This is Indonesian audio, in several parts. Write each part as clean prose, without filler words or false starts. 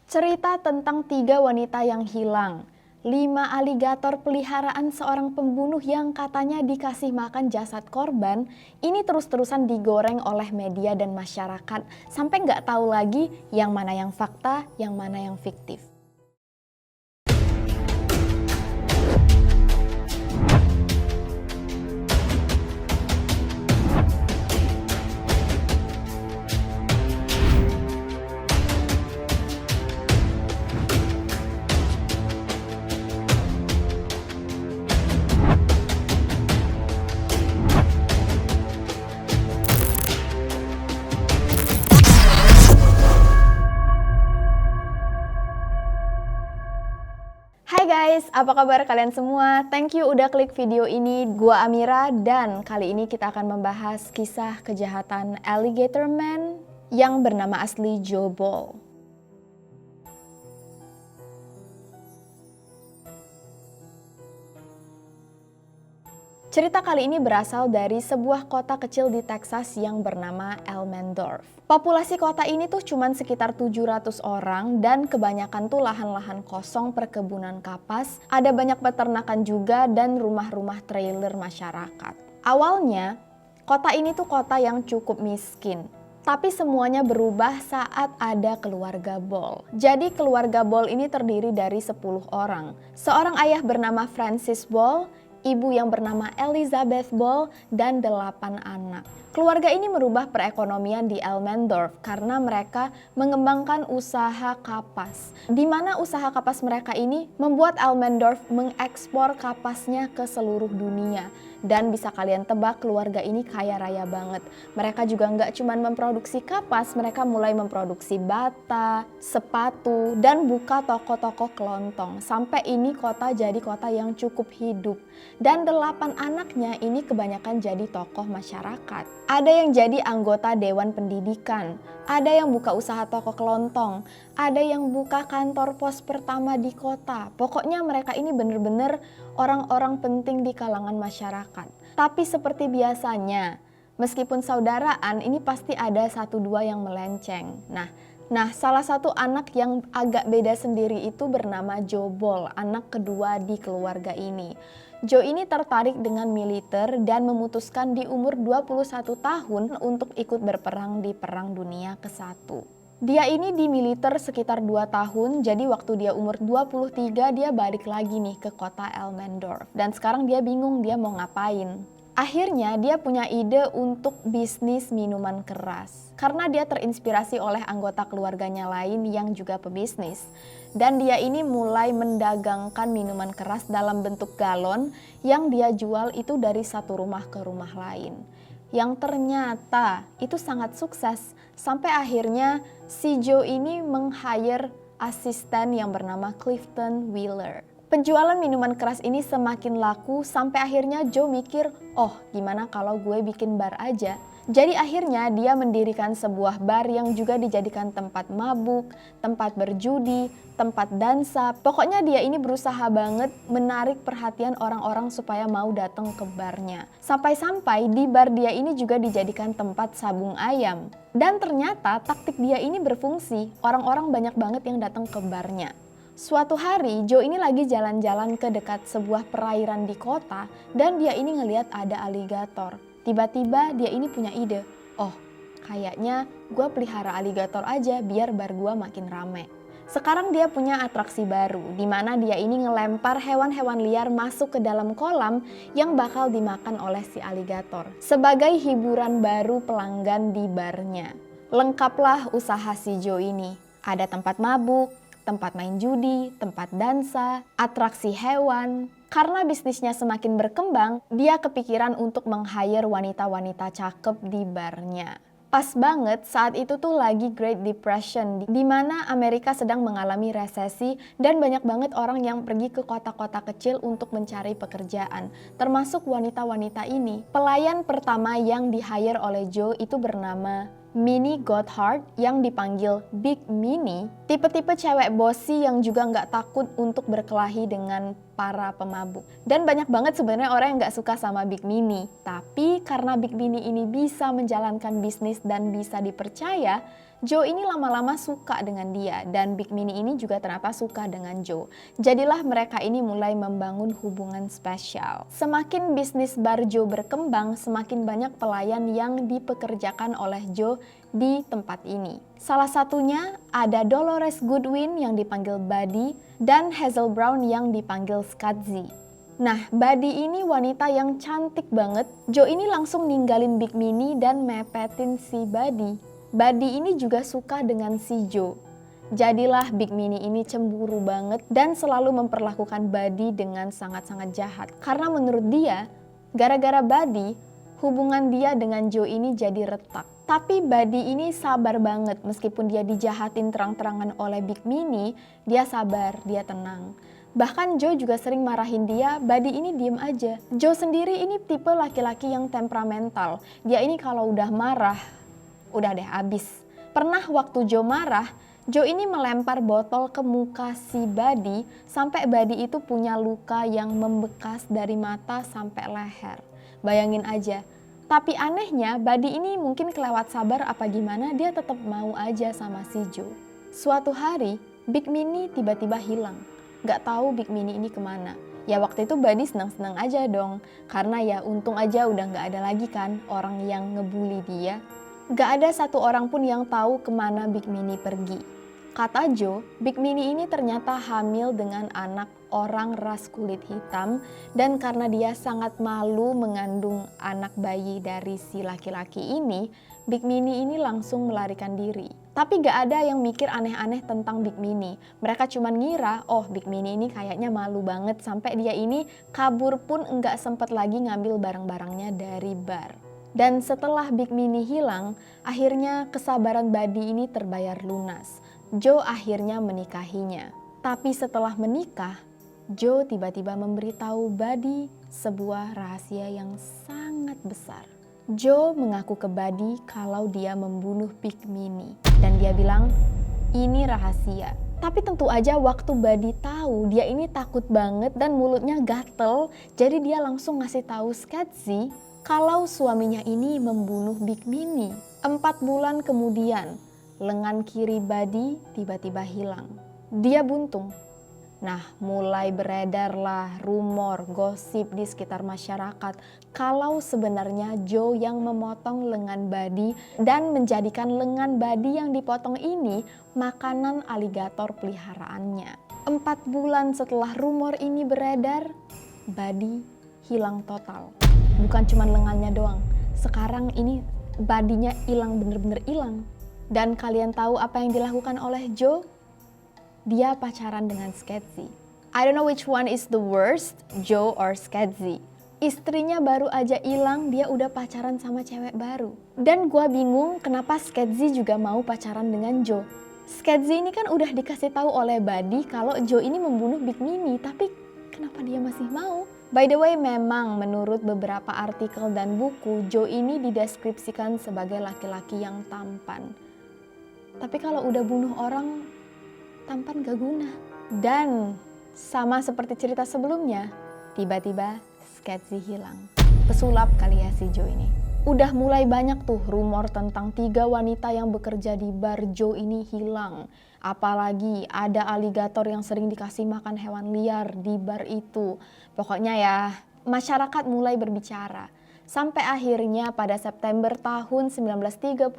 Cerita tentang 3 wanita yang hilang, 5 aligator peliharaan seorang pembunuh yang katanya dikasih makan jasad korban, ini terus-terusan digoreng oleh media dan masyarakat sampai nggak tahu lagi yang mana yang fakta, yang mana yang fiktif. Hai guys, apa kabar kalian semua? Thank you udah klik video ini. Gua Amira dan kali ini kita akan membahas kisah kejahatan Alligator Man yang bernama asli Joe Ball. Cerita kali ini berasal dari sebuah kota kecil di Texas yang bernama Elmendorf. Populasi kota ini tuh cuman sekitar 700 orang dan kebanyakan tuh lahan-lahan kosong perkebunan kapas, ada banyak peternakan juga dan rumah-rumah trailer masyarakat. Awalnya, kota ini tuh kota yang cukup miskin. Tapi semuanya berubah saat ada keluarga Ball. Jadi keluarga Ball ini terdiri dari 10 orang. Seorang ayah bernama Francis Ball, ibu yang bernama Elizabeth Ball, dan 8 anak. Keluarga ini merubah perekonomian di Elmendorf karena mereka mengembangkan usaha kapas. Di mana usaha kapas mereka ini membuat Elmendorf mengekspor kapasnya ke seluruh dunia. Dan bisa kalian tebak keluarga ini kaya raya banget. Mereka juga nggak cuma memproduksi kapas, mereka mulai memproduksi bata, sepatu, dan buka toko-toko kelontong. Sampai ini kota jadi kota yang cukup hidup. Dan 8 anaknya ini kebanyakan jadi tokoh masyarakat. Ada yang jadi anggota dewan pendidikan, ada yang buka usaha toko kelontong, ada yang buka kantor pos pertama di kota. Pokoknya mereka ini bener-bener orang-orang penting di kalangan masyarakat. Tapi seperti biasanya, meskipun saudaraan ini pasti ada 1-2 yang melenceng. Nah, salah satu anak yang agak beda sendiri itu bernama Joe Ball, anak kedua di keluarga ini. Joe ini tertarik dengan militer dan memutuskan di umur 21 tahun untuk ikut berperang di Perang Dunia ke-1. Dia ini di militer sekitar 2 tahun, jadi waktu dia umur 23 dia balik lagi nih ke kota Elmendorf. Dan sekarang dia bingung dia mau ngapain. Akhirnya dia punya ide untuk bisnis minuman keras. Karena dia terinspirasi oleh anggota keluarganya lain yang juga pebisnis. Dan dia ini mulai mendagangkan minuman keras dalam bentuk galon yang dia jual itu dari satu rumah ke rumah lain. Yang ternyata itu sangat sukses. Sampai akhirnya si Joe ini meng-hire asisten yang bernama Clifton Wheeler. Penjualan minuman keras ini semakin laku sampai akhirnya Joe mikir, oh gimana kalau gue bikin bar aja. Jadi akhirnya dia mendirikan sebuah bar yang juga dijadikan tempat mabuk, tempat berjudi, tempat dansa. Pokoknya dia ini berusaha banget menarik perhatian orang-orang supaya mau datang ke barnya. Sampai-sampai di bar dia ini juga dijadikan tempat sabung ayam. Dan ternyata taktik dia ini berfungsi, orang-orang banyak banget yang datang ke barnya. Suatu hari, Joe ini lagi jalan-jalan ke dekat sebuah perairan di kota dan dia ini ngelihat ada aligator. Tiba-tiba dia ini punya ide, oh kayaknya gue pelihara aligator aja biar bar gue makin rame. Sekarang dia punya atraksi baru, di mana dia ini ngelempar hewan-hewan liar masuk ke dalam kolam yang bakal dimakan oleh si aligator. Sebagai hiburan baru pelanggan di barnya. Lengkaplah usaha si Joe ini, ada tempat mabuk, tempat main judi, tempat dansa, atraksi hewan. Karena bisnisnya semakin berkembang, dia kepikiran untuk meng-hire wanita-wanita cakep di barnya. Pas banget saat itu tuh lagi Great Depression, di mana Amerika sedang mengalami resesi dan banyak banget orang yang pergi ke kota-kota kecil untuk mencari pekerjaan, termasuk wanita-wanita ini. Pelayan pertama yang di-hire oleh Joe itu bernama Minnie Gotthard yang dipanggil Big Minnie, tipe-tipe cewek bossy yang juga nggak takut untuk berkelahi dengan para pemabuk. Dan banyak banget sebenarnya orang yang nggak suka sama Big Minnie. Tapi karena Big Minnie ini bisa menjalankan bisnis dan bisa dipercaya, Joe ini lama-lama suka dengan dia dan Big Mini ini juga ternyata suka dengan Joe. Jadilah mereka ini mulai membangun hubungan spesial. Semakin bisnis bar Joe berkembang, semakin banyak pelayan yang dipekerjakan oleh Joe di tempat ini. Salah satunya ada Dolores Goodwin yang dipanggil Buddy dan Hazel Brown yang dipanggil Scudzy. Nah, Buddy ini wanita yang cantik banget. Joe ini langsung ninggalin Big Mini dan mepetin si Buddy. Buddy ini juga suka dengan si Joe. Jadilah Big Mini ini cemburu banget dan selalu memperlakukan Buddy dengan sangat-sangat jahat. Karena menurut dia, gara-gara Buddy, hubungan dia dengan Joe ini jadi retak. Tapi Buddy ini sabar banget, meskipun dia dijahatin terang-terangan oleh Big Mini, dia sabar, dia tenang. Bahkan Joe juga sering marahin dia, Buddy ini diem aja. Joe sendiri ini tipe laki-laki yang temperamental. Dia ini kalau udah marah, udah deh abis. Pernah waktu Joe marah, Joe ini melempar botol ke muka si Buddy sampai Buddy itu punya luka yang membekas dari mata sampai leher. Bayangin aja. Tapi anehnya Buddy ini mungkin kelewat sabar apa gimana, dia tetap mau aja sama si Joe. Suatu hari Big Mini tiba-tiba hilang. Gak tahu Big Mini ini kemana. Ya waktu itu Buddy senang-senang aja dong. Karena ya untung aja udah gak ada lagi kan orang yang ngebully dia. Gak ada satu orang pun yang tahu kemana Big Mini pergi. Kata Joe, Big Mini ini ternyata hamil dengan anak orang ras kulit hitam dan karena dia sangat malu mengandung anak bayi dari si laki-laki ini, Big Mini ini langsung melarikan diri. Tapi gak ada yang mikir aneh-aneh tentang Big Mini. Mereka cuma ngira, oh Big Mini ini kayaknya malu banget sampai dia ini kabur pun nggak sempet lagi ngambil barang-barangnya dari bar. Dan setelah Big Mini hilang, akhirnya kesabaran Buddy ini terbayar lunas. Joe akhirnya menikahinya. Tapi setelah menikah, Joe tiba-tiba memberitahu Buddy sebuah rahasia yang sangat besar. Joe mengaku ke Buddy kalau dia membunuh Big Mini. Dan dia bilang, ini rahasia. Tapi tentu aja waktu Buddy tahu, dia ini takut banget dan mulutnya gatel. Jadi dia langsung ngasih tahu Scudzy kalau suaminya ini membunuh Big Mini. 4 bulan kemudian, lengan kiri Buddy tiba-tiba hilang. Dia buntung. Nah, mulai beredarlah rumor, gosip di sekitar masyarakat kalau sebenarnya Joe yang memotong lengan Buddy dan menjadikan lengan Buddy yang dipotong ini makanan aligator peliharaannya. 4 bulan setelah rumor ini beredar, Buddy hilang total. Bukan cuma lengannya doang, sekarang ini Buddy-nya hilang, bener-bener hilang. Dan kalian tahu apa yang dilakukan oleh Joe? Dia pacaran dengan Scudzy. I don't know which one is the worst, Joe or Scudzy. Istrinya baru aja hilang, dia udah pacaran sama cewek baru. Dan gua bingung kenapa Scudzy juga mau pacaran dengan Joe. Scudzy ini kan udah dikasih tahu oleh Buddy kalau Joe ini membunuh Big Mini, tapi kenapa dia masih mau? By the way, memang menurut beberapa artikel dan buku, Joe ini dideskripsikan sebagai laki-laki yang tampan. Tapi kalau udah bunuh orang, tampan gak guna. Dan sama seperti cerita sebelumnya, tiba-tiba Scudzy hilang. Pesulap kali ya si Joe ini. Udah mulai banyak tuh rumor tentang 3 wanita yang bekerja di bar Joe ini hilang. Apalagi ada aligator yang sering dikasih makan hewan liar di bar itu. Pokoknya ya, masyarakat mulai berbicara. Sampai akhirnya pada September tahun 1938,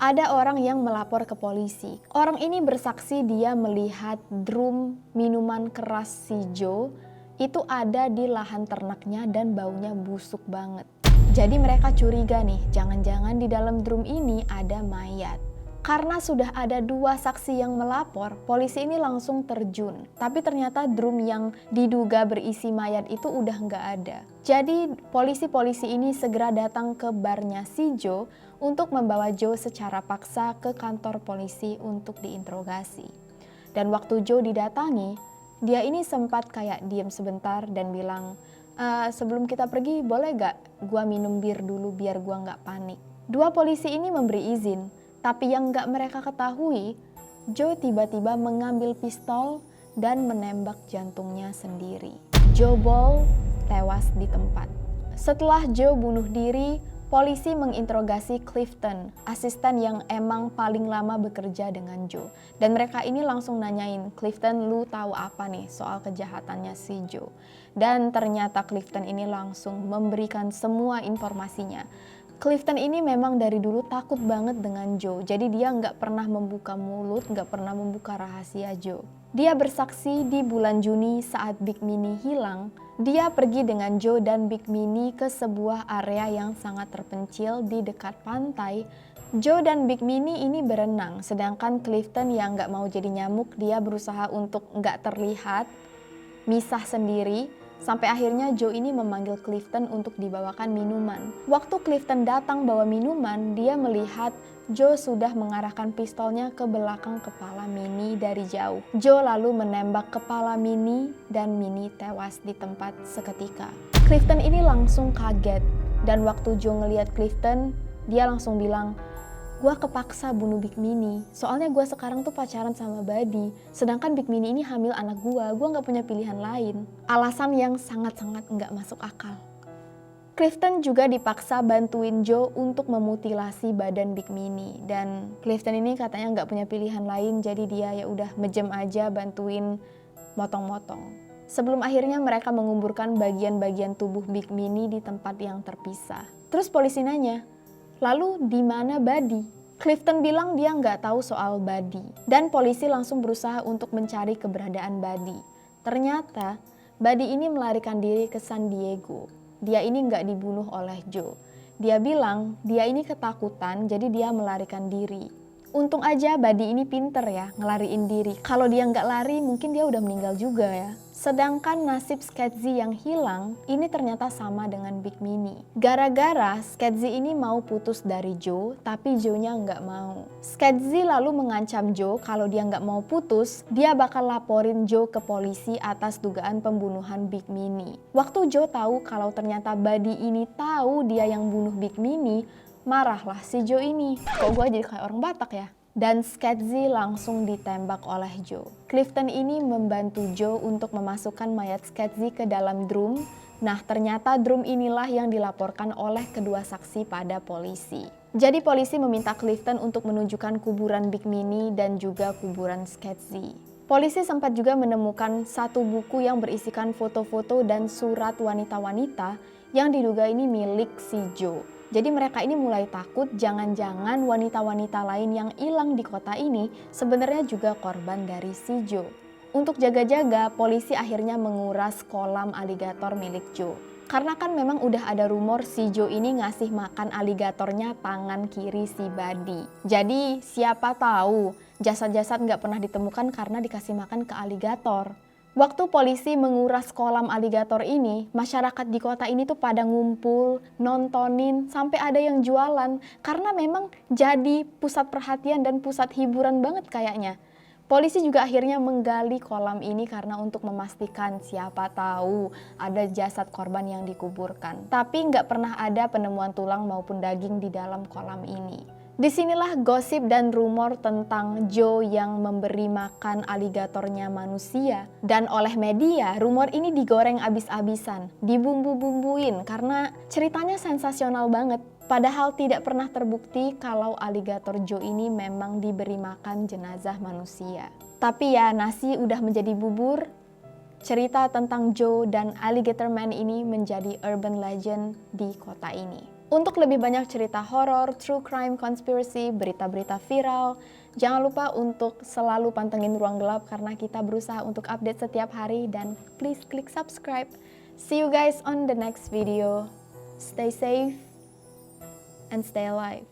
ada orang yang melapor ke polisi. Orang ini bersaksi dia melihat drum minuman keras si Joe itu ada di lahan ternaknya dan baunya busuk banget. Jadi mereka curiga nih, jangan-jangan di dalam drum ini ada mayat. Karena sudah ada 2 saksi yang melapor, polisi ini langsung terjun. Tapi ternyata drum yang diduga berisi mayat itu udah nggak ada. Jadi polisi-polisi ini segera datang ke barnya si Joe untuk membawa Joe secara paksa ke kantor polisi untuk diinterogasi. Dan waktu Joe didatangi, dia ini sempat kayak diem sebentar dan bilang, sebelum kita pergi boleh gak gua minum bir dulu biar gua nggak panik. 2 polisi ini memberi izin. Tapi yang gak mereka ketahui, Joe tiba-tiba mengambil pistol dan menembak jantungnya sendiri. Joe Ball tewas di tempat. Setelah Joe bunuh diri, polisi menginterogasi Clifton, asisten yang emang paling lama bekerja dengan Joe. Dan mereka ini langsung nanyain, Clifton, lu tahu apa nih soal kejahatannya si Joe? Dan ternyata Clifton ini langsung memberikan semua informasinya. Clifton ini memang dari dulu takut banget dengan Joe, jadi dia nggak pernah membuka mulut, nggak pernah membuka rahasia Joe. Dia bersaksi di bulan Juni saat Big Mini hilang, dia pergi dengan Joe dan Big Mini ke sebuah area yang sangat terpencil di dekat pantai. Joe dan Big Mini ini berenang, sedangkan Clifton yang nggak mau jadi nyamuk, dia berusaha untuk nggak terlihat, misah sendiri. Sampai akhirnya Joe ini memanggil Clifton untuk dibawakan minuman. Waktu Clifton datang bawa minuman, dia melihat Joe sudah mengarahkan pistolnya ke belakang kepala Mini dari jauh. Joe lalu menembak kepala Mini dan Mini tewas di tempat seketika. Clifton ini langsung kaget dan waktu Joe ngelihat Clifton, dia langsung bilang, "Gua kepaksa bunuh Big Mini, soalnya gua sekarang tuh pacaran sama Buddy, sedangkan Big Mini ini hamil anak gua nggak punya pilihan lain." Alasan yang sangat-sangat nggak masuk akal. Clifton juga dipaksa bantuin Joe untuk memutilasi badan Big Mini, dan Clifton ini katanya nggak punya pilihan lain, jadi dia ya udah mejem aja bantuin motong-motong. Sebelum akhirnya mereka menguburkan bagian-bagian tubuh Big Mini di tempat yang terpisah. Terus polisi nanya, "Lalu di mana Buddy?" Clifton bilang dia nggak tahu soal Buddy, dan polisi langsung berusaha untuk mencari keberadaan Buddy. Ternyata, Buddy ini melarikan diri ke San Diego. Dia ini nggak dibunuh oleh Joe. Dia bilang dia ini ketakutan, jadi dia melarikan diri. Untung aja Buddy ini pinter ya, ngelariin diri. Kalau dia nggak lari, mungkin dia udah meninggal juga ya. Sedangkan nasib Sketzy yang hilang, ini ternyata sama dengan Big Mini. Gara-gara Sketzy ini mau putus dari Joe, tapi Joe-nya nggak mau. Sketzy lalu mengancam Joe kalau dia nggak mau putus, dia bakal laporin Joe ke polisi atas dugaan pembunuhan Big Mini. Waktu Joe tahu kalau ternyata Buddy ini tahu dia yang bunuh Big Mini, marahlah si Joe ini. Kok gue jadi kayak orang Batak ya? Dan Sketzy langsung ditembak oleh Joe. Clifton ini membantu Joe untuk memasukkan mayat Sketzy ke dalam drum. Nah, ternyata drum inilah yang dilaporkan oleh kedua saksi pada polisi. Jadi polisi meminta Clifton untuk menunjukkan kuburan Big Mini dan juga kuburan Sketzy. Polisi sempat juga menemukan satu buku yang berisikan foto-foto dan surat wanita-wanita yang diduga ini milik si Joe. Jadi mereka ini mulai takut jangan-jangan wanita-wanita lain yang hilang di kota ini sebenarnya juga korban dari si Joe. Untuk jaga-jaga, polisi akhirnya menguras kolam aligator milik Joe. Karena kan memang udah ada rumor si Joe ini ngasih makan aligatornya tangan kiri si Buddy. Jadi siapa tahu jasad-jasad nggak pernah ditemukan karena dikasih makan ke aligator. Waktu polisi menguras kolam aligator ini, masyarakat di kota ini tuh pada ngumpul, nontonin, sampai ada yang jualan. Karena memang jadi pusat perhatian dan pusat hiburan banget kayaknya. Polisi juga akhirnya menggali kolam ini karena untuk memastikan siapa tahu ada jasad korban yang dikuburkan. Tapi nggak pernah ada penemuan tulang maupun daging di dalam kolam ini. Disinilah gosip dan rumor tentang Joe yang memberi makan aligatornya manusia. Dan oleh media, rumor ini digoreng abis-abisan, dibumbu-bumbuin karena ceritanya sensasional banget. Padahal tidak pernah terbukti kalau aligator Joe ini memang diberi makan jenazah manusia. Tapi ya nasi udah menjadi bubur, cerita tentang Joe dan Alligator Man ini menjadi urban legend di kota ini. Untuk lebih banyak cerita horor, true crime, conspiracy, berita-berita viral, jangan lupa untuk selalu pantengin Ruang Gelap karena kita berusaha untuk update setiap hari dan please klik subscribe. See you guys on the next video. Stay safe and stay alive.